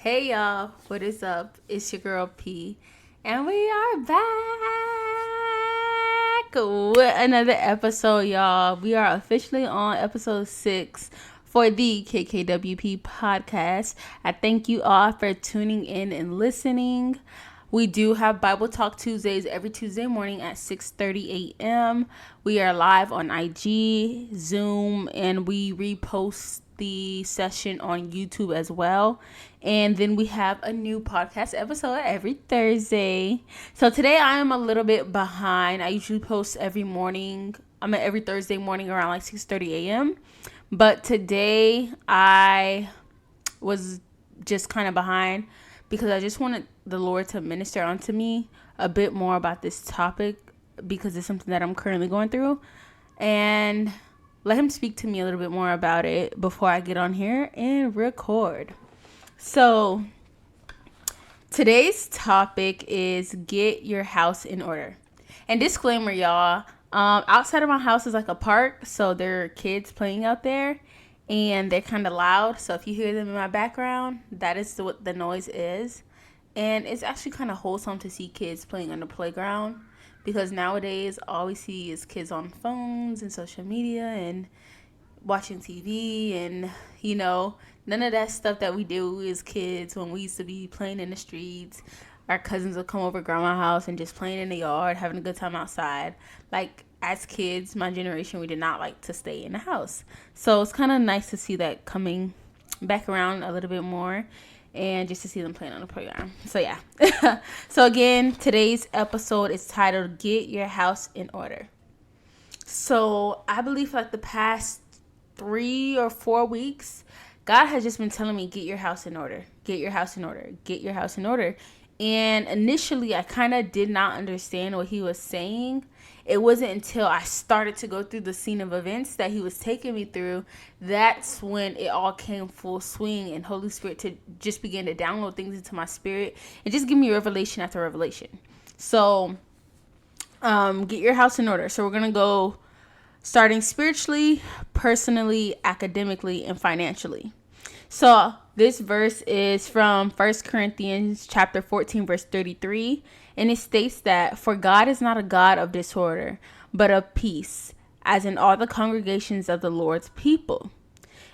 Hey y'all, what is up? It's your girl P, and we are back with another episode, y'all. We are officially on episode 6 for the KKWP podcast. I thank you all for tuning in and listening. We do have Bible Talk Tuesdays every Tuesday morning at 6:30 a.m. We are live on IG, Zoom, and we repost the session on YouTube as well. And then we have a new podcast episode every Thursday. So today I am a little bit behind. I usually post every morning. I'm at every Thursday morning around like 6:30 a.m. But today I was just kind of behind because I just wanted the Lord to minister onto me a bit more about this topic because it's something that I'm currently going through, and let him speak to me a little bit more about it before I get on here and record. So today's topic is get your house in order. And disclaimer, y'all, outside of my house is like a park, so there are kids playing out there and they're kind of loud. So if you hear them in my background, that is what the noise is. And it's actually kind of wholesome to see kids playing on the playground, because nowadays all we see is kids on phones and social media and watching TV, and none of that stuff that we do as kids when we used to be playing in the streets. Our cousins would come over to grandma's house and just playing in the yard, having a good time outside. Like, as kids, my generation, we did not like to stay in the house. So it's kind of nice to see that coming back around a little bit more, and just to see them playing on the playground. So yeah. So again, today's episode is titled Get Your House in Order. So I believe like the past 3 or 4 weeks, God has just been telling me, get your house in order, get your house in order, get your house in order. And initially I kind of did not understand what he was saying. It wasn't until I started to go through the scene of events that he was taking me through, that's when it all came full swing, and Holy Spirit to just begin to download things into my spirit and just give me revelation after revelation. So get your house in order. So we're going to go starting spiritually, personally, academically, and financially. So this verse is from 1 Corinthians chapter 14, verse 33. And it states that, for God is not a God of disorder, but of peace, as in all the congregations of the Lord's people.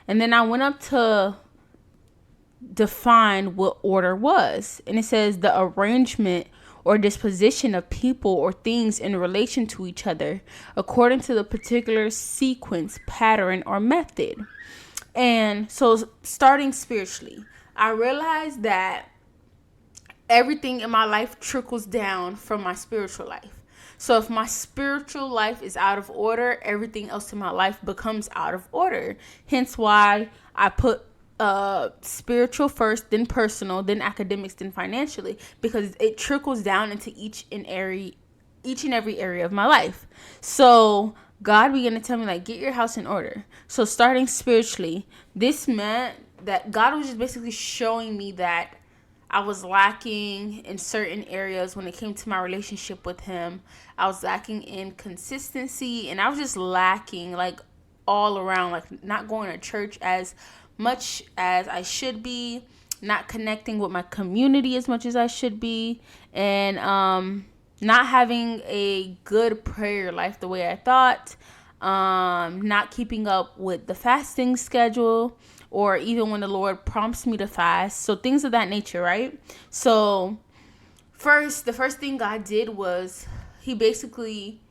And then I went up to define what order was. And it says the arrangement or disposition of people or things in relation to each other according to the particular sequence, pattern, or method. And so starting spiritually, I realized that everything in my life trickles down from my spiritual life. So if my spiritual life is out of order, everything else in my life becomes out of order. Hence why I put spiritual first, then personal, then academics, then financially, because it trickles down into each and every area of my life. So God began to tell me, like, get your house in order. So starting spiritually, this meant that God was just basically showing me that I was lacking in certain areas when it came to my relationship with him. I was lacking in consistency, and I was just lacking like all around, like not going to church as much as I should be, not connecting with my community as much as I should be, and not having a good prayer life the way I thought, not keeping up with the fasting schedule, or even when the Lord prompts me to fast. So things of that nature, right? So the first thing God did was he basically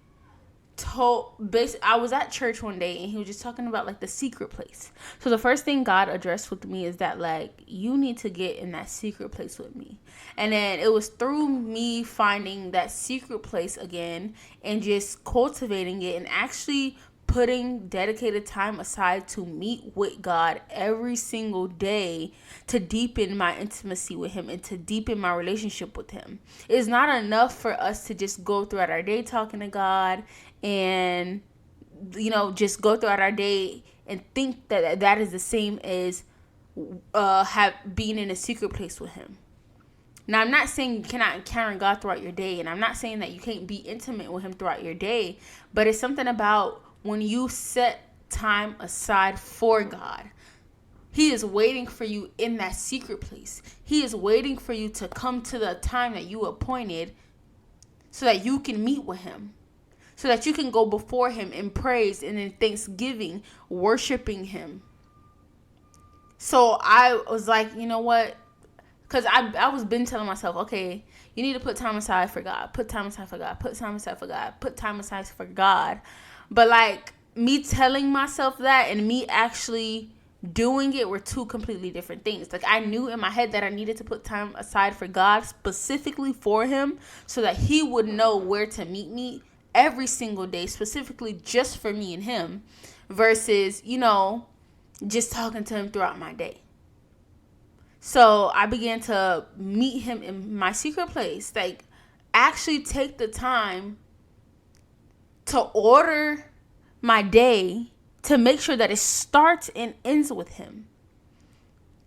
I was at church one day and he was just talking about like the secret place. So the first thing God addressed with me is that, like, you need to get in that secret place with me. And then it was through me finding that secret place again and just cultivating it and actually putting dedicated time aside to meet with God every single day to deepen my intimacy with him and to deepen my relationship with him. It's not enough for us to just go throughout our day talking to God and just go throughout our day and think that is the same as being in a secret place with him. Now, I'm not saying you cannot encounter God throughout your day, and I'm not saying that you can't be intimate with him throughout your day, but it's something about when you set time aside for God, He is waiting for you in that secret place. He is waiting for you to come to the time that you appointed so that you can meet with him. So that you can go before him in praise and in thanksgiving, worshiping him. So I was like, you know what? Because I was been telling myself, okay, you need to put time aside for God. Put time aside for God. Put time aside for God. Put time aside for God. But like me telling myself that and me actually doing it were two completely different things. Like I knew in my head that I needed to put time aside for God specifically for him so that he would know where to meet me every single day, specifically just for me and him versus, just talking to him throughout my day. So I began to meet him in my secret place. Like, actually take the time to order my day to make sure that it starts and ends with him.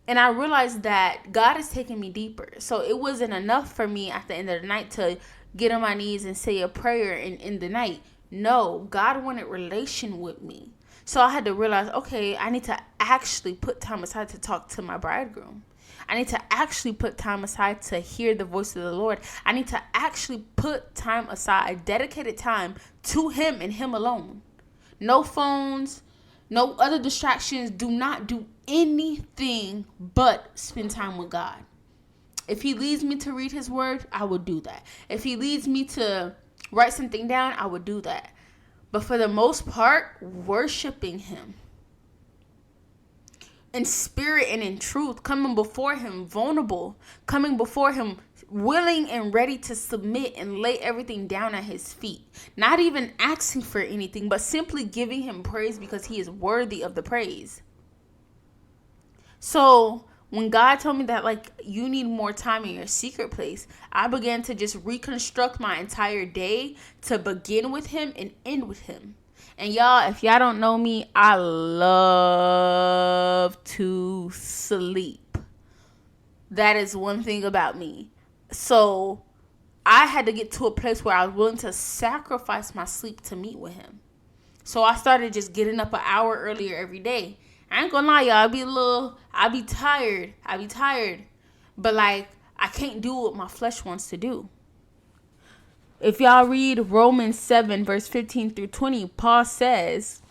And I realized that God is taking me deeper. So it wasn't enough for me at the end of the night to get on my knees and say a prayer in the night. No, God wanted relation with me. So I had to realize, okay, I need to actually put time aside to talk to my bridegroom. I need to actually put time aside to hear the voice of the Lord. I need to actually put time aside, dedicated time to him and him alone. No phones, no other distractions. Do not do anything but spend time with God. If he leads me to read his word, I will do that. If he leads me to write something down, I would do that. But for the most part, worshiping him in spirit and in truth, coming before him vulnerable, coming before him willing and ready to submit and lay everything down at his feet. Not even asking for anything, but simply giving him praise because he is worthy of the praise. So when God told me that, like, you need more time in your secret place, I began to just reconstruct my entire day to begin with him and end with him. And y'all, if y'all don't know me, I love to sleep. That is one thing about me. So I had to get to a place where I was willing to sacrifice my sleep to meet with him. So I started just getting up an hour earlier every day. I ain't gonna lie, y'all. I'll be tired. But like, I can't do what my flesh wants to do. If y'all read Romans 7, verse 15 through 20, Paul says,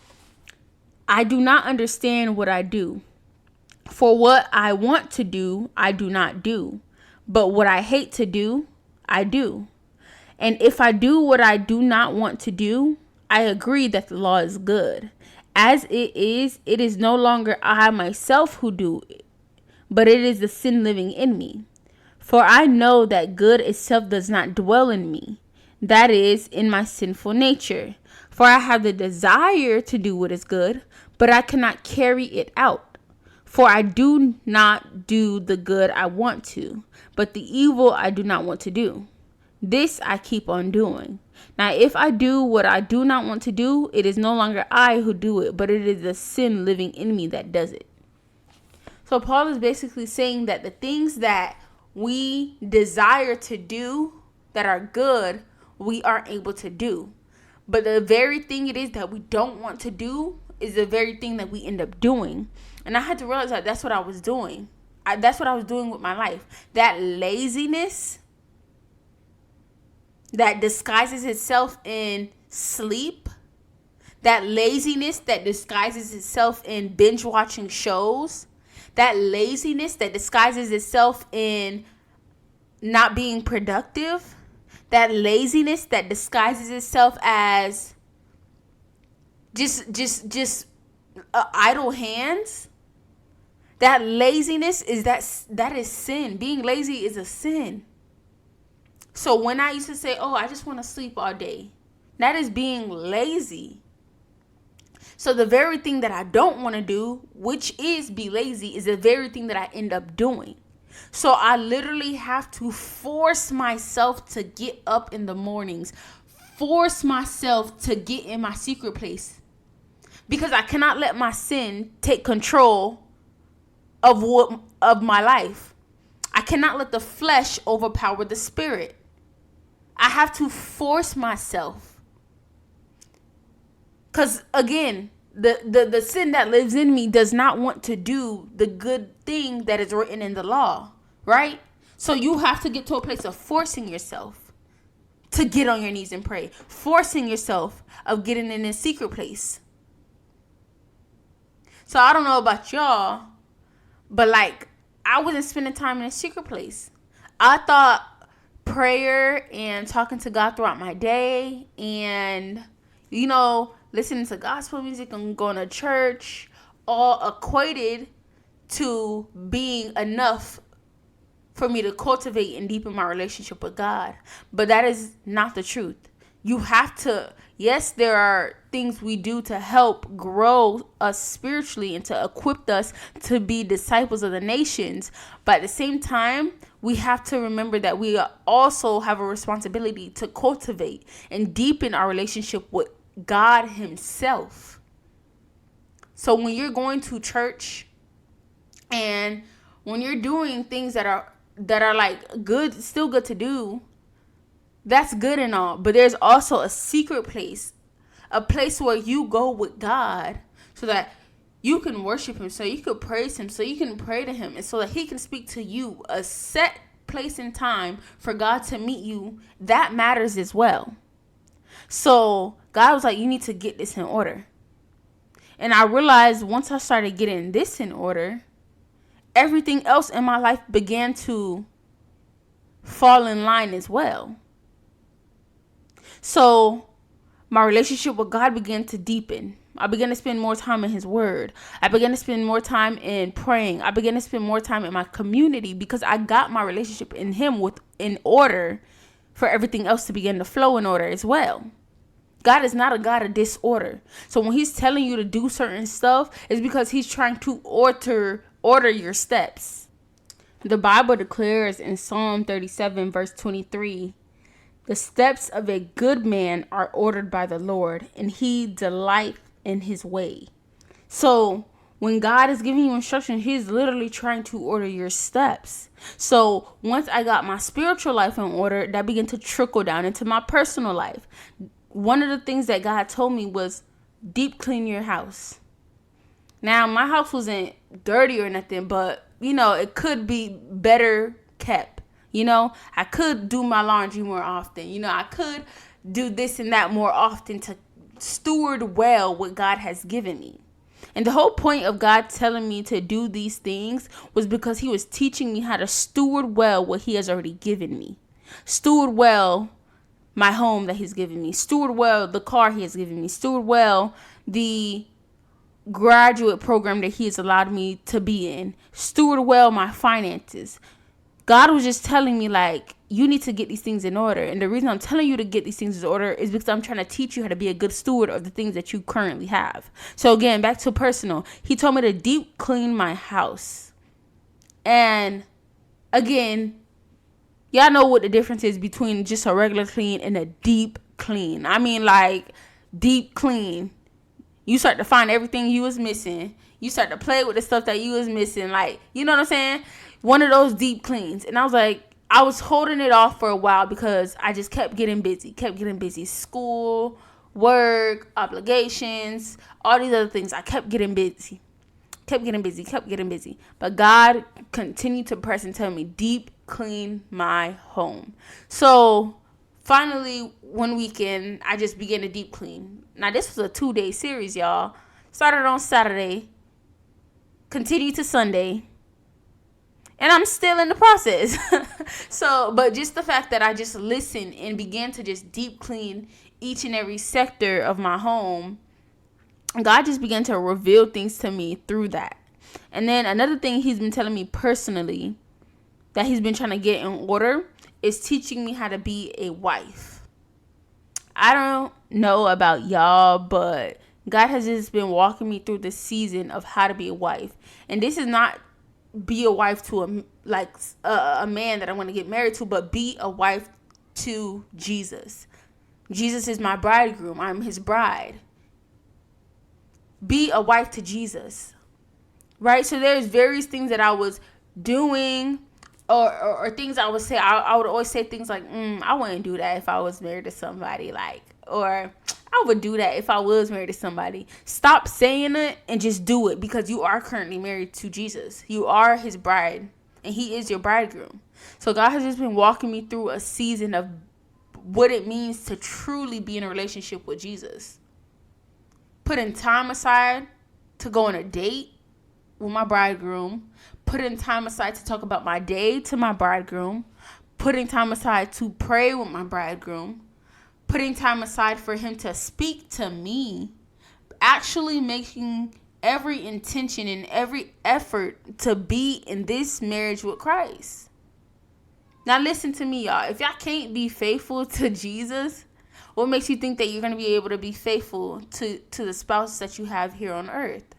I do not understand what I do. For what I want to do, I do not do. But what I hate to do, I do. And if I do what I do not want to do, I agree that the law is good. As it is no longer I myself who do it, but it is the sin living in me. For I know that good itself does not dwell in me, that is, in my sinful nature. For I have the desire to do what is good, but I cannot carry it out. For I do not do the good I want to, but the evil I do not want to do. This I keep on doing. Now, if I do what I do not want to do, it is no longer I who do it, but it is the sin living in me that does it. So Paul is basically saying that the things that we desire to do that are good, we aren't able to do. But the very thing it is that we don't want to do is the very thing that we end up doing. And I had to realize that that's what I was doing. That's what I was doing with my life. That laziness that disguises itself in sleep. That laziness that disguises itself in binge watching shows. That laziness that disguises itself in not being productive. That laziness that disguises itself as just idle hands. That laziness that is sin. Being lazy is a sin. So when I used to say, oh, I just want to sleep all day, that is being lazy. So the very thing that I don't want to do, which is be lazy, is the very thing that I end up doing. So I literally have to force myself to get up in the mornings, force myself to get in my secret place, because I cannot let my sin take control of my life. I cannot let the flesh overpower the spirit. I have to force myself. Because again, the sin that lives in me does not want to do the good thing that is written in the law, right? So you have to get to a place of forcing yourself to get on your knees and pray, forcing yourself of getting in a secret place. So I don't know about y'all, but like, I wasn't spending time in a secret place. I thought prayer and talking to God throughout my day and, listening to gospel music and going to church all equated to being enough for me to cultivate and deepen my relationship with God. But that is not the truth. You have to, yes, there are things we do to help grow us spiritually and to equip us to be disciples of the nations. But at the same time, we have to remember that we also have a responsibility to cultivate and deepen our relationship with God himself. So when you're going to church and when you're doing things that are like good, still good to do, that's good and all. But there's also a secret place, a place where you go with God so that you can worship him, so you can praise him, so you can pray to him, and so that he can speak to you. A set place and time for God to meet you, that matters as well. So God was like, you need to get this in order. And I realized once I started getting this in order, everything else in my life began to fall in line as well. So my relationship with God began to deepen. I began to spend more time in his word. I began to spend more time in praying. I began to spend more time in my community because I got my relationship in him in order for everything else to begin to flow in order as well. God is not a God of disorder. So when he's telling you to do certain stuff, it's because he's trying to order your steps. The Bible declares in Psalm 37 verse 23, the steps of a good man are ordered by the Lord, and he delights in his way. So when God is giving you instruction, he's literally trying to order your steps. So once I got my spiritual life in order, that began to trickle down into my personal life. One of the things that God told me was deep clean your house. Now, my house wasn't dirty or nothing, but, it could be better kept. I could do my laundry more often. I could do this and that more often to steward well what God has given me. And the whole point of God telling me to do these things was because he was teaching me how to steward well what he has already given me. Steward well my home that he's given me. Steward well the car he has given me. Steward well the graduate program that he has allowed me to be in. Steward well my finances. God was just telling me, like, you need to get these things in order. And the reason I'm telling you to get these things in order is because I'm trying to teach you how to be a good steward of the things that you currently have. So again, back to personal. He told me to deep clean my house. And again, y'all know what the difference is between just a regular clean and a deep clean. I mean, like, deep clean. You start to find everything you was missing. You start to play with the stuff that you was missing. Like, you know what I'm saying? One of those deep cleans. And I was like, I was holding it off for a while because I just kept getting busy. School, work, obligations, all these other things. I kept getting busy. But God continued to press and tell me, deep clean my home. So finally, one weekend, I just began to deep clean. Now, this was a 2-day series, y'all. Started on Saturday, continued to Sunday, and I'm still in the process. But just the fact that I just listened and began to just deep clean each and every sector of my home, God just began to reveal things to me through that. And then another thing he's been telling me personally that he's been trying to get in order is teaching me how to be a wife. I don't know about y'all, but God has just been walking me through the season of how to be a wife. And this is not be a wife to a man that I want to get married to, but be a wife to Jesus. Jesus is my bridegroom. I'm his bride. Be a wife to Jesus. Right? So there's various things that I was doing or things I would say. I would always say things like, I wouldn't do that if I was married to somebody, like, or I I would do that if I was married to somebody. Stop saying it and just do it, because you are currently married to Jesus. You are his bride and he is your bridegroom. So God has just been walking me through a season of what it means to truly be in a relationship with Jesus. Putting time aside to go on a date with my bridegroom. Putting time aside to talk about my day to my bridegroom. Putting time aside to pray with my bridegroom. Putting time aside for him to speak to me. Actually making every intention and every effort to be in this marriage with Christ. Now listen to me, y'all. If y'all can't be faithful to Jesus, what makes you think that you're going to be able to be faithful to the spouse that you have here on earth?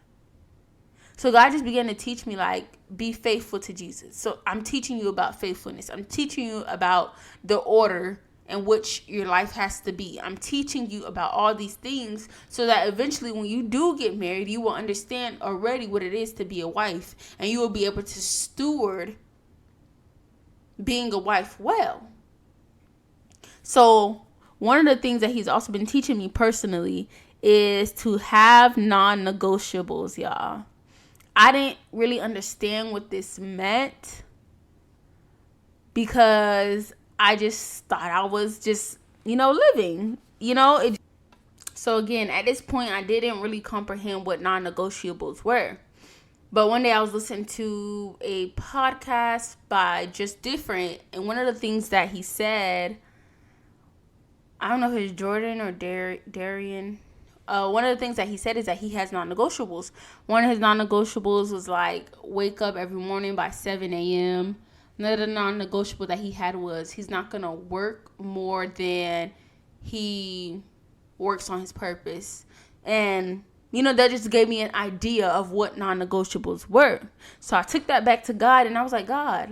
So God just began to teach me, like, be faithful to Jesus. So I'm teaching you about faithfulness. I'm teaching you about the order in which your life has to be. I'm teaching you about all these things so that eventually when you do get married, you will understand already what it is to be a wife. And you will be able to steward being a wife well. So one of the things that he's also been teaching me personally is to have non-negotiables, y'all. I didn't really understand what this meant because I just thought I was just, living, So again, at this point, I didn't really comprehend what non-negotiables were. But one day I was listening to a podcast by Just Different, and one of the things that he said, I don't know if it's Jordan or Darian. One of the things that he said is that he has non-negotiables. One of his non-negotiables was like wake up every morning by 7 a.m. Another non-negotiable that he had was he's not going to work more than he works on his purpose. And, that just gave me an idea of what non-negotiables were. So I took that back to God and I was like, God,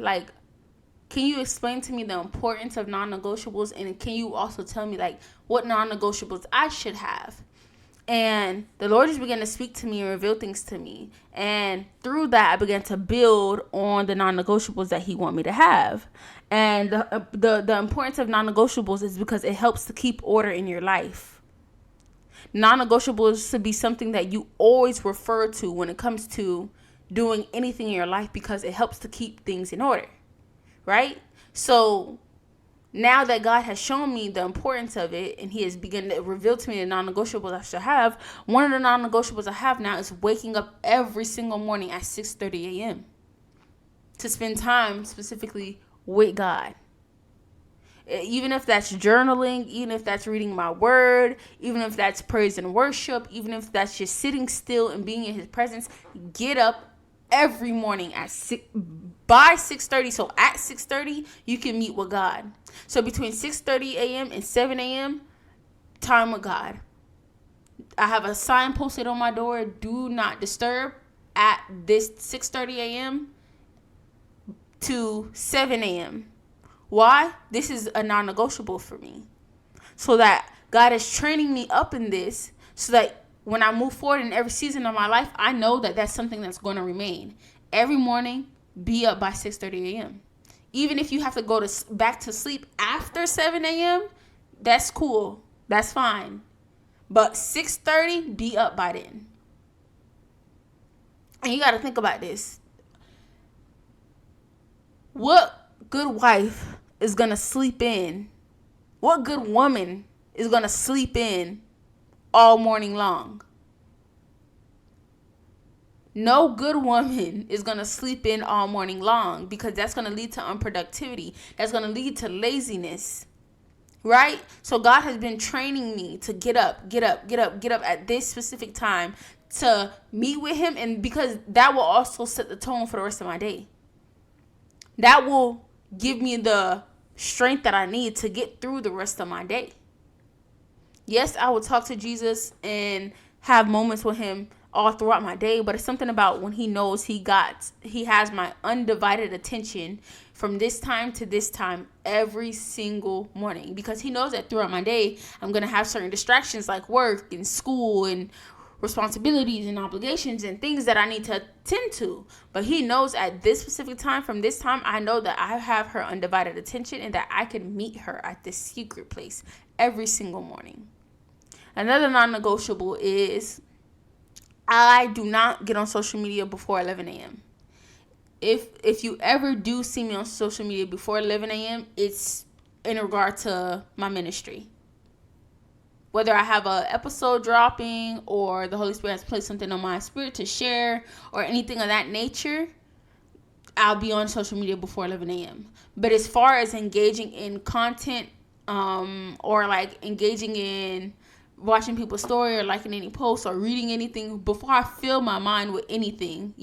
can you explain to me the importance of non-negotiables? And can you also tell me what non-negotiables I should have? And the Lord just began to speak to me and reveal things to me. And through that, I began to build on the non-negotiables that he want me to have. And the importance of non-negotiables is because it helps to keep order in your life. Non-negotiables should be something that you always refer to when it comes to doing anything in your life because it helps to keep things in order, right? So now that God has shown me the importance of it and he has begun to reveal to me the non-negotiables I should have, one of the non-negotiables I have now is waking up every single morning at 6:30 a.m. to spend time specifically with God. Even if that's journaling, even if that's reading my word, even if that's praise and worship, even if that's just sitting still and being in his presence, get up every morning by 6:30. So at 6:30, you can meet with God. So between 6:30 a.m. and 7 a.m., time with God. I have a sign posted on my door, do not disturb, at this 6:30 a.m. to 7 a.m. Why? This is a non-negotiable for me. So that God is training me up in this so that when I move forward in every season of my life, I know that that's something that's going to remain. Every morning, be up by 6:30 a.m. Even if you have to go back to sleep after 7 a.m., that's cool. That's fine. But 6:30, be up by then. And you got to think about this. What good wife is going to sleep in? What good woman is going to sleep in all morning long? No good woman is going to sleep in all morning long because that's going to lead to unproductivity. That's going to lead to laziness, right? So God has been training me to get up at this specific time to meet with him. And because that will also set the tone for the rest of my day. That will give me the strength that I need to get through the rest of my day. Yes, I will talk to Jesus and have moments with him all throughout my day, but it's something about when he knows he has my undivided attention from this time to this time every single morning, because he knows that throughout my day I'm going to have certain distractions like work and school and responsibilities and obligations and things that I need to attend to. But he knows at this specific time, from this time, I know that I have her undivided attention and that I can meet her at this secret place every single morning. Another non-negotiable is I do not get on social media before 11 a.m. If you ever do see me on social media before 11 a.m., it's in regard to my ministry. Whether I have an episode dropping or the Holy Spirit has placed something on my spirit to share or anything of that nature, I'll be on social media before 11 a.m. But as far as engaging in content, or like engaging in watching people's story or liking any posts or reading anything, before I fill my mind with anything,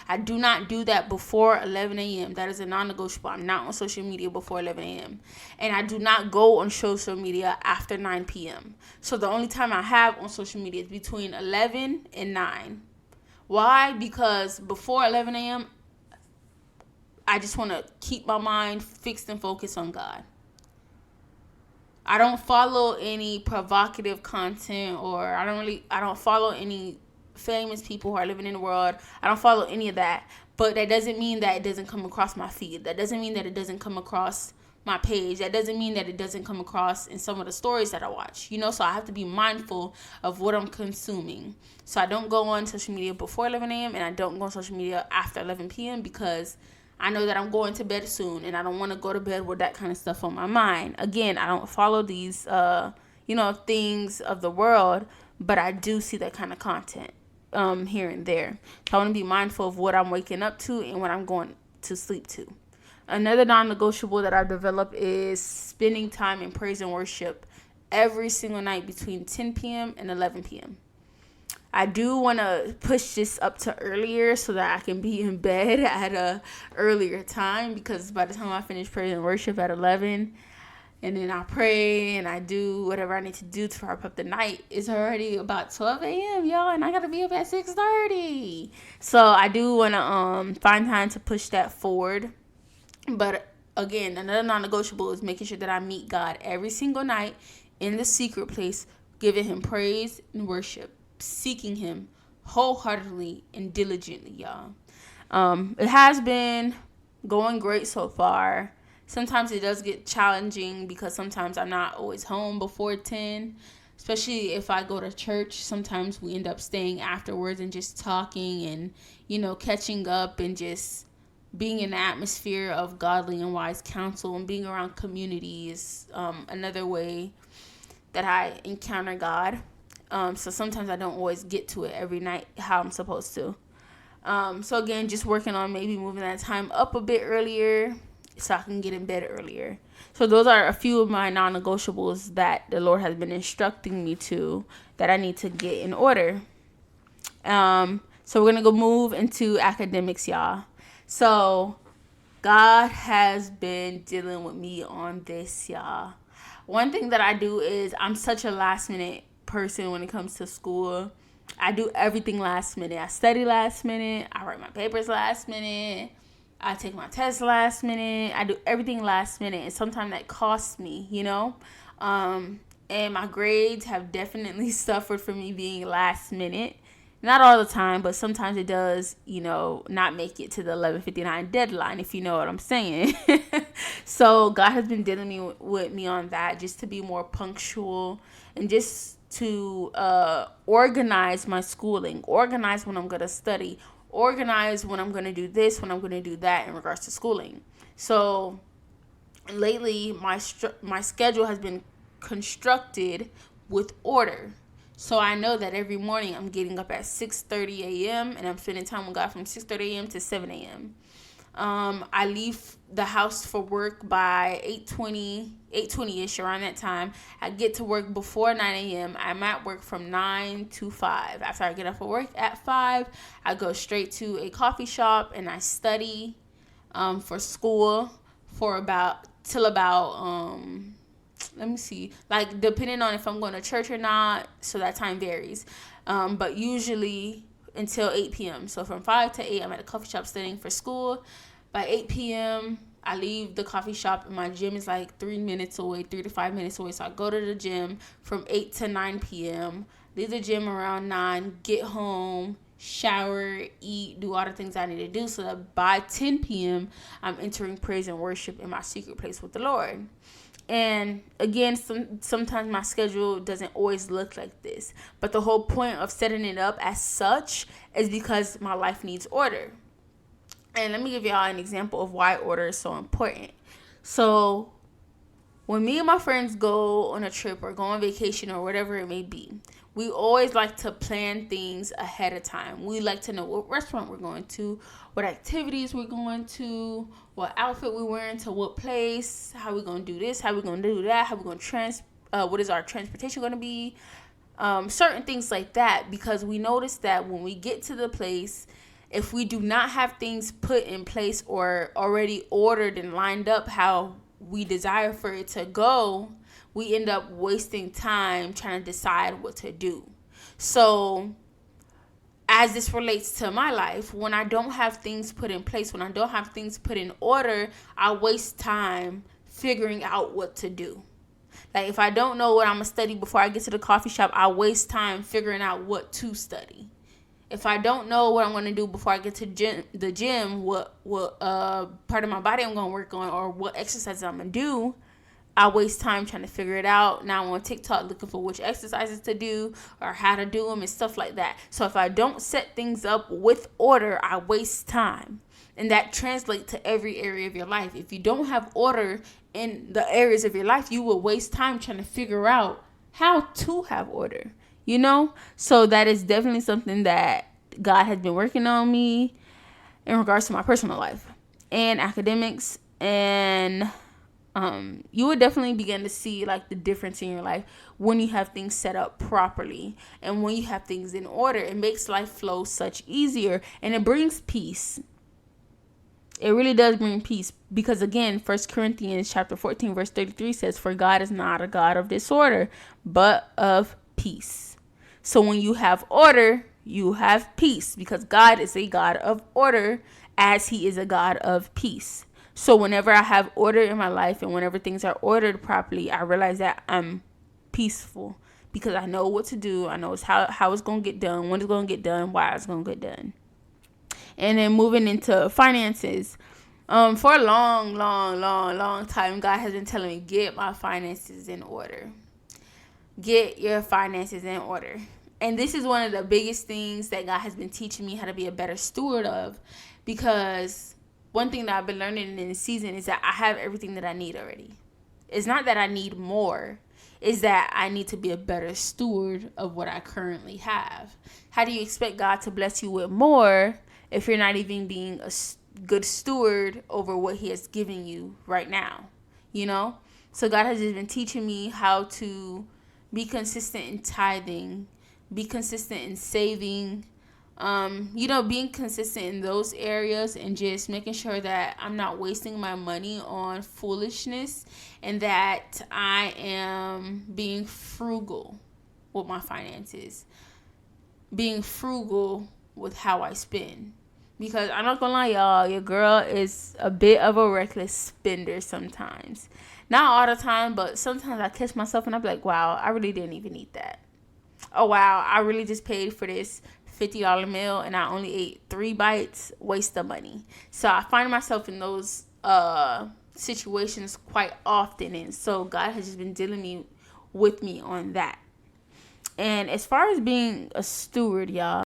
I do not do that before 11 a.m. That is a non-negotiable. I'm not on social media before 11 a.m. And I do not go on social media after 9 p.m. So the only time I have on social media is between 11 and 9. Why? Because before 11 a.m., I just want to keep my mind fixed and focused on God. I don't follow any provocative content, or I don't follow any famous people who are living in the world. I don't follow any of that. But that doesn't mean that it doesn't come across my feed. That doesn't mean that it doesn't come across my page. That doesn't mean that it doesn't come across in some of the stories that I watch. So I have to be mindful of what I'm consuming. So I don't go on social media before 11 a.m. and I don't go on social media after 11 p.m. because I know that I'm going to bed soon, and I don't want to go to bed with that kind of stuff on my mind. Again, I don't follow these, things of the world, but I do see that kind of content here and there. So I want to be mindful of what I'm waking up to and what I'm going to sleep to. Another non-negotiable that I've developed is spending time in praise and worship every single night between 10 p.m. and 11 p.m. I do want to push this up to earlier so that I can be in bed at a earlier time, because by the time I finish praise and worship at 11 and then I pray and I do whatever I need to do to wrap up the night, it's already about 12 a.m., y'all, and I got to be up at 6:30. So I do want to find time to push that forward. But again, another non-negotiable is making sure that I meet God every single night in the secret place, giving him praise and worship, seeking him wholeheartedly and diligently, y'all. It has been going great so far. Sometimes it does get challenging because sometimes I'm not always home before 10, especially if I go to church. Sometimes we end up staying afterwards and just talking and, catching up and just being in the atmosphere of godly and wise counsel, and being around community is another way that I encounter God. So sometimes I don't always get to it every night how I'm supposed to. So again, just working on maybe moving that time up a bit earlier so I can get in bed earlier. So those are a few of my non-negotiables that the Lord has been instructing me to, that I need to get in order. So we're going to go move into academics, y'all. So God has been dealing with me on this, y'all. One thing that I do is I'm such a last minute person when it comes to school. I do everything last minute. I study last minute. I write my papers last minute. I take my tests last minute. I do everything last minute, and sometimes that costs me, and my grades have definitely suffered from me being last minute. Not all the time, but sometimes it does, not make it to the 11:59 deadline, if you know what I'm saying. So God has been dealing with me on that, just to be more punctual and just to organize my schooling, organize when I'm going to study, organize when I'm going to do this, when I'm going to do that in regards to schooling. So lately, my schedule has been constructed with order. So I know that every morning I'm getting up at 6:30 a.m. and I'm spending time with God from 6:30 a.m. to 7 a.m. I leave the house for work by 8:20-ish, around that time. I get to work before 9 a.m. I'm at work from 9 to 5. After I get off of work at 5, I go straight to a coffee shop and I study for school for about let me see, like depending on if I'm going to church or not, so that time varies, but usually until 8 p.m. So from 5 to 8 I'm at a coffee shop studying for school. By 8 p.m. I leave the coffee shop and my gym is like 3 to 5 minutes away, so I go to the gym from 8 to 9 p.m. leave the gym around 9, get home, shower, eat, do all the things I need to do, so that by 10 p.m. I'm entering praise and worship in my secret place with the Lord. And again, sometimes my schedule doesn't always look like this. But the whole point of setting it up as such is because my life needs order. And let me give y'all an example of why order is so important. So when me and my friends go on a trip or go on vacation or whatever it may be, we always like to plan things ahead of time. We like to know what restaurant we're going to, what activities we're going to, what outfit we're wearing to what place, how we're going to do this, how we're going to do that, how we're going to what is our transportation going to be, certain things like that, because we notice that when we get to the place, if we do not have things put in place or already ordered and lined up how we desire for it to go, we end up wasting time trying to decide what to do. So as this relates to my life, when I don't have things put in place, when I don't have things put in order, I waste time figuring out what to do. Like if I don't know what I'm going to study before I get to the coffee shop, I waste time figuring out what to study. If I don't know what I'm going to do before I get to the gym, what part of my body I'm going to work on or what exercises I'm going to do, I waste time trying to figure it out. Now I'm on TikTok looking for which exercises to do or how to do them and stuff like that. So if I don't set things up with order, I waste time. And that translates to every area of your life. If you don't have order in the areas of your life, you will waste time trying to figure out how to have order. You know, so that is definitely something that God has been working on me in regards to my personal life and academics. And you would definitely begin to see like the difference in your life when you have things set up properly and when you have things in order. It makes life flow such easier and it brings peace. It really does bring peace because, again, 1 Corinthians chapter 14, verse 33 says, "For God is not a God of disorder, but of peace." So when you have order, you have peace because God is a God of order as he is a God of peace. So whenever I have order in my life and whenever things are ordered properly, I realize that I'm peaceful because I know what to do. I know how it's going to get done, when it's going to get done, why it's going to get done. And then moving into finances, for a long time, God has been telling me, get my finances in order. Get your finances in order. And this is one of the biggest things that God has been teaching me how to be a better steward of, because one thing that I've been learning in this season is that I have everything that I need already. It's not that I need more. It's that I need to be a better steward of what I currently have. How do you expect God to bless you with more if you're not even being a good steward over what he has given you right now? You know? So God has just been teaching me how to be consistent in tithing, be consistent in saving, being consistent in those areas and just making sure that I'm not wasting my money on foolishness and that I am being frugal with my finances, being frugal with how I spend. Because I'm not gonna lie, y'all, your girl is a bit of a reckless spender sometimes. Not all the time, but sometimes I catch myself and I'm like, wow, I really didn't even eat that. Oh, wow, I really just paid for this $50 meal and I only ate 3 bites. Waste of money. So I find myself in those situations quite often. And so God has just been dealing with me on that. And as far as being a steward, y'all,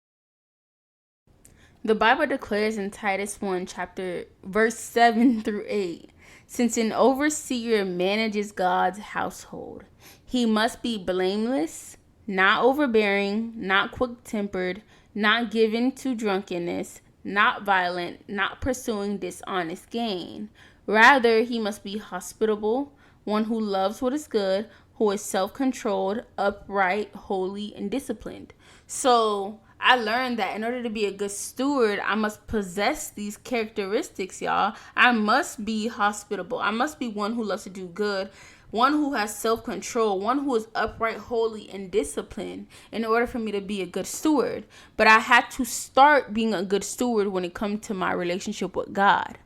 the Bible declares in Titus 1, chapter verse 7 through 8, since an overseer manages God's household, he must be blameless, not overbearing, not quick-tempered, not given to drunkenness, not violent, not pursuing dishonest gain. Rather, he must be hospitable, one who loves what is good, who is self-controlled, upright, holy, and disciplined. So I learned that in order to be a good steward, I must possess these characteristics, y'all. I must be hospitable. I must be one who loves to do good, one who has self-control, one who is upright, holy, and disciplined in order for me to be a good steward. But I had to start being a good steward when it comes to my relationship with God.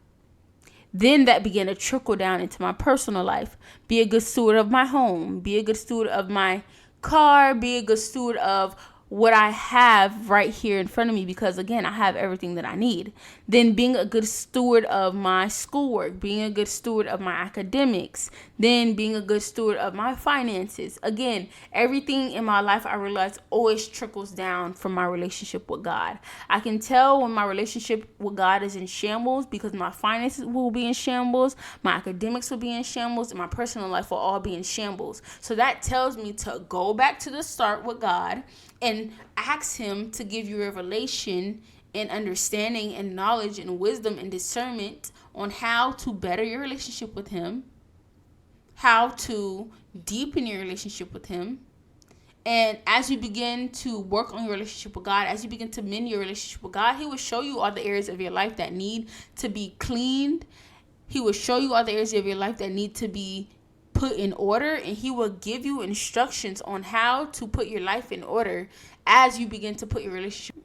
Then that began to trickle down into my personal life. Be a good steward of my home. Be a good steward of my car. Be a good steward of what I have right here in front of me, because again, I have everything that I need. Then being a good steward of my schoolwork, being a good steward of my academics, then being a good steward of my finances. Again, everything in my life, I realize, always trickles down from my relationship with God. I can tell when my relationship with God is in shambles because my finances will be in shambles, my academics will be in shambles, and my personal life will all be in shambles. So that tells me to go back to the start with God and ask him to give you revelation and understanding and knowledge and wisdom and discernment on how to better your relationship with him, how to deepen your relationship with him. And as you begin to work on your relationship with God, as you begin to mend your relationship with God, he will show you all the areas of your life that need to be cleaned. He will show you all the areas of your life that need to be put in order, and he will give you instructions on how to put your life in order as you begin to put your relationship.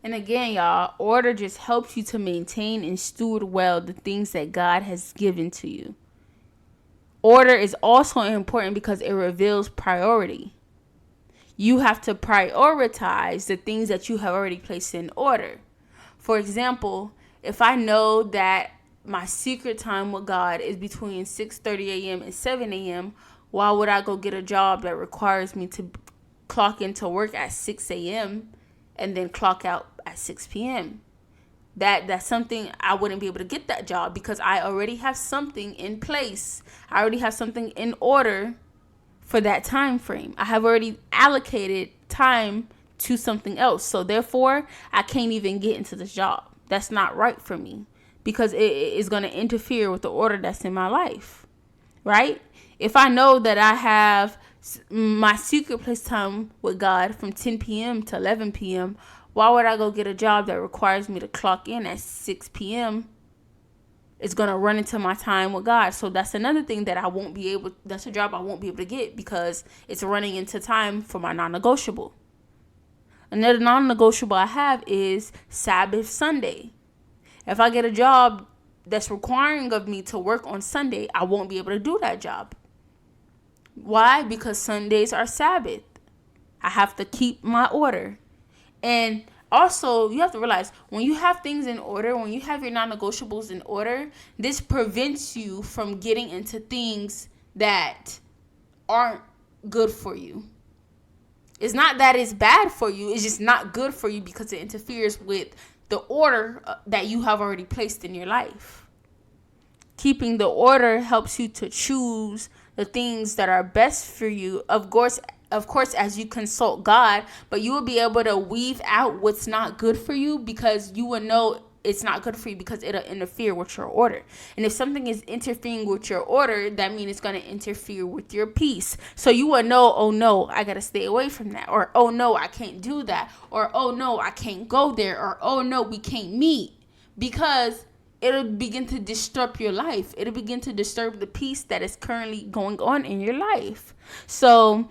And again, y'all, order just helps you to maintain and steward well the things that God has given to you. Order is also important because it reveals priority. You have to prioritize the things that you have already placed in order. For example, if I know that my secret time with God is between 6:30 a.m. and 7 a.m., why would I go get a job that requires me to clock into work at 6 a.m. and then clock out at 6 p.m.? That's something I wouldn't be able to get that job because I already have something in place. I already have something in order for that time frame. I have already allocated time to something else. So therefore, I can't even get into this job. That's not right for me because it is going to interfere with the order that's in my life, right? If I know that I have my secret place time with God from 10 p.m. to 11 p.m., why would I go get a job that requires me to clock in at 6 p.m.? It's going to run into my time with God. So that's another thing that that's a job I won't be able to get because it's running into time for my non-negotiable. Another non-negotiable I have is Sabbath Sunday. If I get a job that's requiring of me to work on Sunday, I won't be able to do that job. Why? Because Sundays are Sabbath. I have to keep my order. And also, you have to realize when you have things in order, when you have your non-negotiables in order, this prevents you from getting into things that aren't good for you. It's not that it's bad for you. It's just not good for you because it interferes with the order that you have already placed in your life. Keeping the order helps you to choose the things that are best for you. Of course, as you consult God, but you will be able to weave out what's not good for you because you will know it's not good for you because it'll interfere with your order. And if something is interfering with your order, that means it's going to interfere with your peace. So you will know, oh no, I got to stay away from that. Or, oh no, I can't do that. Or, oh no, I can't go there. Or, oh no, we can't meet. Because it'll begin to disrupt your life. It'll begin to disturb the peace that is currently going on in your life. So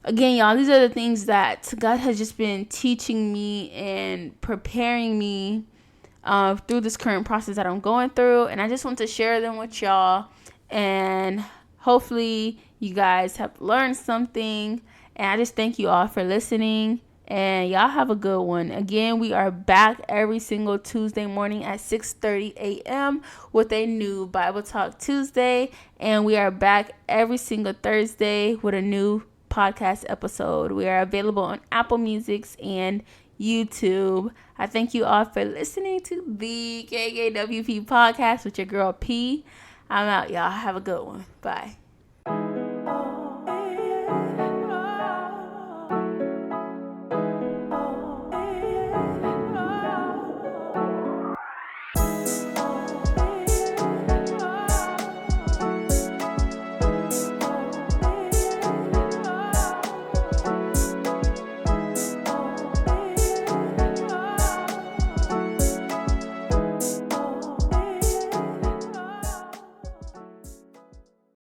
again, y'all, these are the things that God has just been teaching me and preparing me through this current process that I'm going through. And I just want to share them with y'all. And hopefully you guys have learned something. And I just thank you all for listening. And y'all have a good one. Again, we are back every single Tuesday morning at 6:30 a.m. with a new Bible Talk Tuesday. And we are back every single Thursday with a new podcast episode. We are available on Apple Music and YouTube. I thank you all for listening to the KKWP podcast with your girl P. I'm out, y'all. Have a good one. Bye.